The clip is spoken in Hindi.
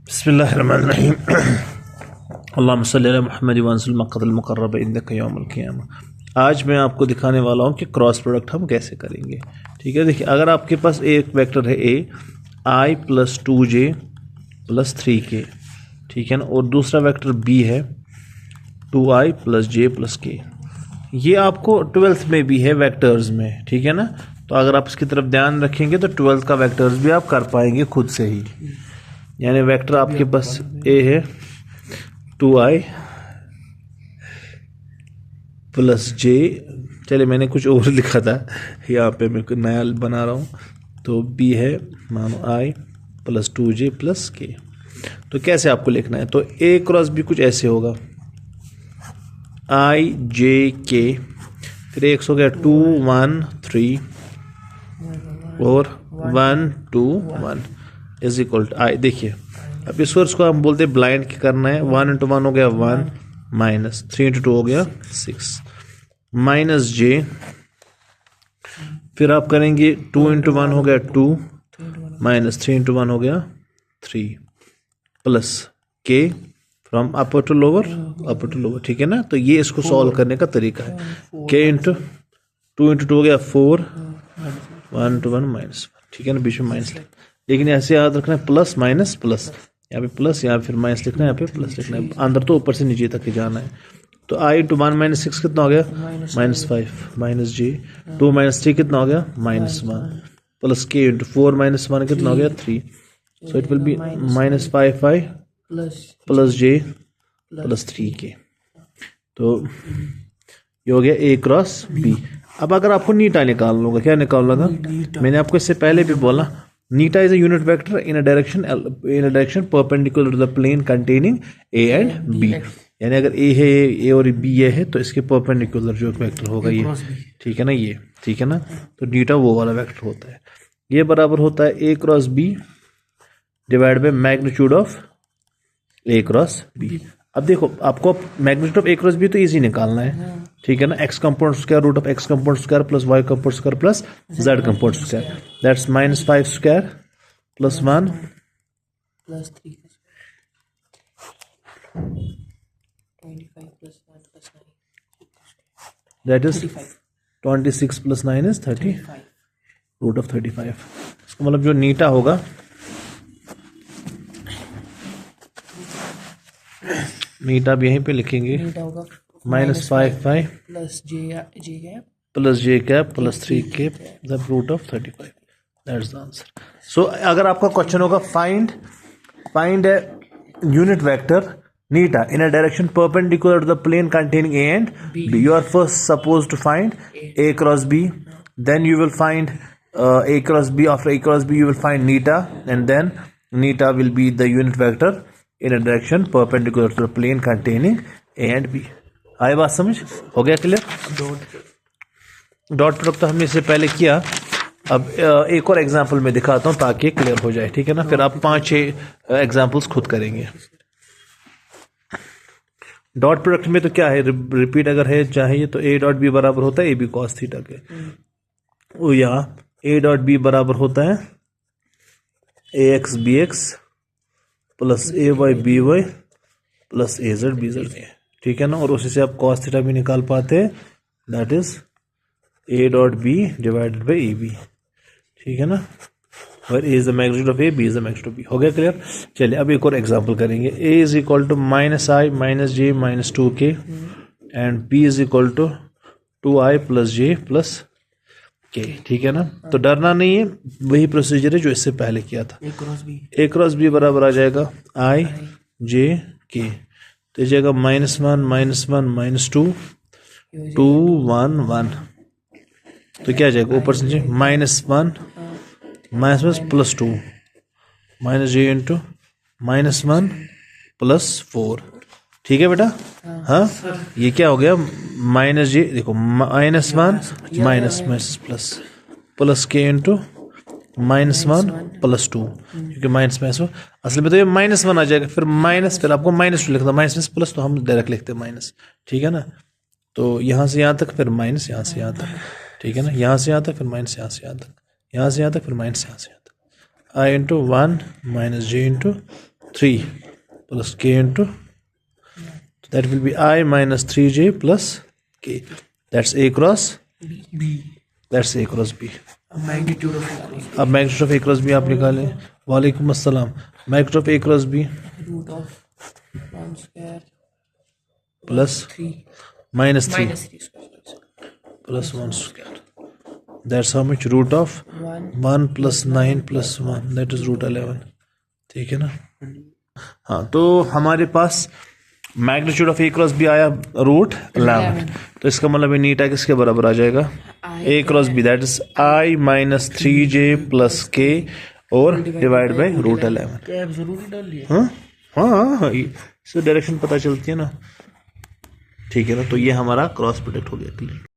बिस्मिल्लाहिर्रहमानिर्रहीम। अल्लाहुम्मा सल्ली अला मुहम्मद वअंसिल मक़्क़दल मुक़र्रब इंदक यौमुल क़ियामह। आज मैं आपको दिखाने वाला हूँ कि क्रॉस प्रोडक्ट हम कैसे करेंगे। ठीक है, देखिए अगर आपके पास एक वेक्टर है ए आई प्लस 2j प्लस 3k, ठीक है ना, और दूसरा वेक्टर बी है 2i plus j plus k। ये आपको 12th में भी है वेक्टर्स में, ठीक है ना। तो अगर आप इसकी तरफ ध्यान रखेंगे तो 12th का वेक्टर्स भी आप कर पाएंगे खुद से ही। यानी वेक्टर आपके पास ए है 2i प्लस j, चलिए मैंने कुछ और लिखा था, यहाँ पे मैं नया बना रहा हूँ। तो b है मानो i plus 2j plus k। तो कैसे आपको लिखना है, तो a क्रॉस b कुछ ऐसे होगा i j k, फिर एक हो गया 2 1 3 और 1 2 1 इज इक्वल टू आई। देखिए अब इस वर्स को हम बोलते हैं ब्लाइंड की करना है। 1 इंटू 1 हो गया 1 माइनस 3 इंटू 2 हो गया 6 माइनस j, फिर आप करेंगे 2 इंटू 1 हो गया 2 माइनस 3 इंटू 1 हो गया 3 plus k from upper two lower, ठीक है ना। तो ये इसको सॉल्व करने का तरीका है। k इंटू 2 इंटू 2 हो गया 4 1 इंटू 1 माइनस 1, ठीक है ना, बीच में माइनस लेकिन ऐसे याद रखना है प्लस माइनस प्लस, यहाँ पे प्लस यहाँ फिर माइनस लिखना है, यहाँ पे प्लस लिखना है। अंदर तो ऊपर से नीचे तक ही जाना है। तो i इंटू 1 माइनस 6 कितना हो गया माइनस 5 माइनस j, 2 माइनस 3 कितना हो गया minus 1 plus k into 4 minus 1 कितना हो गया 3। So it will be minus 5i plus j plus 3k। तो ये हो गया a क्रॉस b। अब अगर आपको नीटा निकालना होगा, क्या निकालना होगा, मैंने आपको इससे पहले भी बोला, नीटा is a unit vector in a direction perpendicular to the plane containing a and b। यानी अगर a है a और b ये है तो इसके परपेंडिकुलर जो वेक्टर होगा ये, ठीक है ना, ये ठीक है ना। तो नीटा वो वाला वेक्टर होता है। ये बराबर होता है a cross b divide by magnitude of a cross b। अब देखो आपको magnitude of a cross b तो इजी निकालना है, ठीक है ना। x compound square root of x compound square plus y compound square plus z compound square, that's minus 5 square plus 1 plus 3 25 plus 1 plus 9, that is 26 plus 9 is 30 root of 35। इसका मतलब जो नीटा होगा नीटा भी यहीं पे लिखेंगे, minus 5 plus j cap plus 3k the root of 35, that's the answer. So अगर आपका क्वेश्चन होगा फाइंड ए यूनिट वेक्टर नीटा in a direction perpendicular to the plane containing a and b, you are first supposed to find a cross b, then you will find a cross b, after a cross b you will find Neeta, and then Neeta will be the unit vector in a direction perpendicular to the plane containing a and b। आई बात समझ, हो गया क्लियर। डॉट प्रोडक्ट तो हमने इससे पहले किया। अब एक और एग्जांपल में दिखाता हूं ताकि क्लियर हो जाए, ठीक है ना। फिर आप 5-6 एग्जांपल्स खुद करेंगे। डॉट प्रोडक्ट में तो क्या है, रिपीट अगर है चाहिए तो a डॉट बी बराबर होता है ए बी कॉस थीटा के, और यहाँ a डॉट बी बराबर होता है ए एक्स बी एक्स प्लस ए वाई बी वाई प्लस ए जेड बी जेड, ठीक है ना। और उसी से आप कॉस थीटा भी निकाल पाते हैं, that is a dot B divided by A B, ठीक है ना। और a is the magnitude of a, b is the magnitude of b। हो गया क्लियर। चलिए अब एक और एग्जांपल करेंगे। a is equal to minus I minus J minus 2k and b is equal to 2i plus J plus k, ठीक है ना। तो डरना नहीं है, वही प्रोसीजर है जो इससे पहले किया था। a क्रॉस b बराबर आ जाएगा i j k, तो ये जाएगा -1 -1 -2 2 1 1, तो क्या जाएगा ऊपर से -1 minus plus 2 minus j into -1 plus 4, ठीक है बेटा। हाँ ये क्या हो गया माइनस j, देखो -1 minus plus k into -1 plus 2, क्योंकि माइनस असल में तो ये -1 आ जाएगा, फिर माइनस, फिर आपको -2 लिखना, माइनस प्लस तो हम डायरेक्ट लिखते हैं माइनस, ठीक है ना। तो यहाँ से यहाँ तक, फिर माइनस यहाँ से यहाँ तक, ठीक है ना। यहाँ से यहाँ तक, फिर माइनस यहाँ से यहाँ तक, यहाँ से यहाँ तक, फिर माइनस यहाँ से यहाँ तक। आई into 1 minus J into 3 plus k into, that will be I minus 3j plus k. That's A cross, B. that's A cross B. Magnitude of A. अब magnitude of A cross B आप निकालें. वालेकुम अस्सलाम. Magnitude of A cross B Root of 1 square plus 3 minus 3 minus 3 square. plus 1 square. That's how much? Root of 1 plus 9 plus 1, that is root 11. ठीक है ना. हाँ, तो हमारे पास magnitude of A cross B आया रूट 11. तो इसका मतलब ये नीटा किसके बराबर आ जाएगा? A cross B, that is I minus 3j plus k और डिवाइड बाई रूट 11. कैप जरूरी डाल लिया. हाँ हाँ हाँ, इससे डायरेक्शन पता चलती है ना. ठीक है ना. तो ये हमारा क्रॉस प्रोडक्ट हो गया. क्लियर.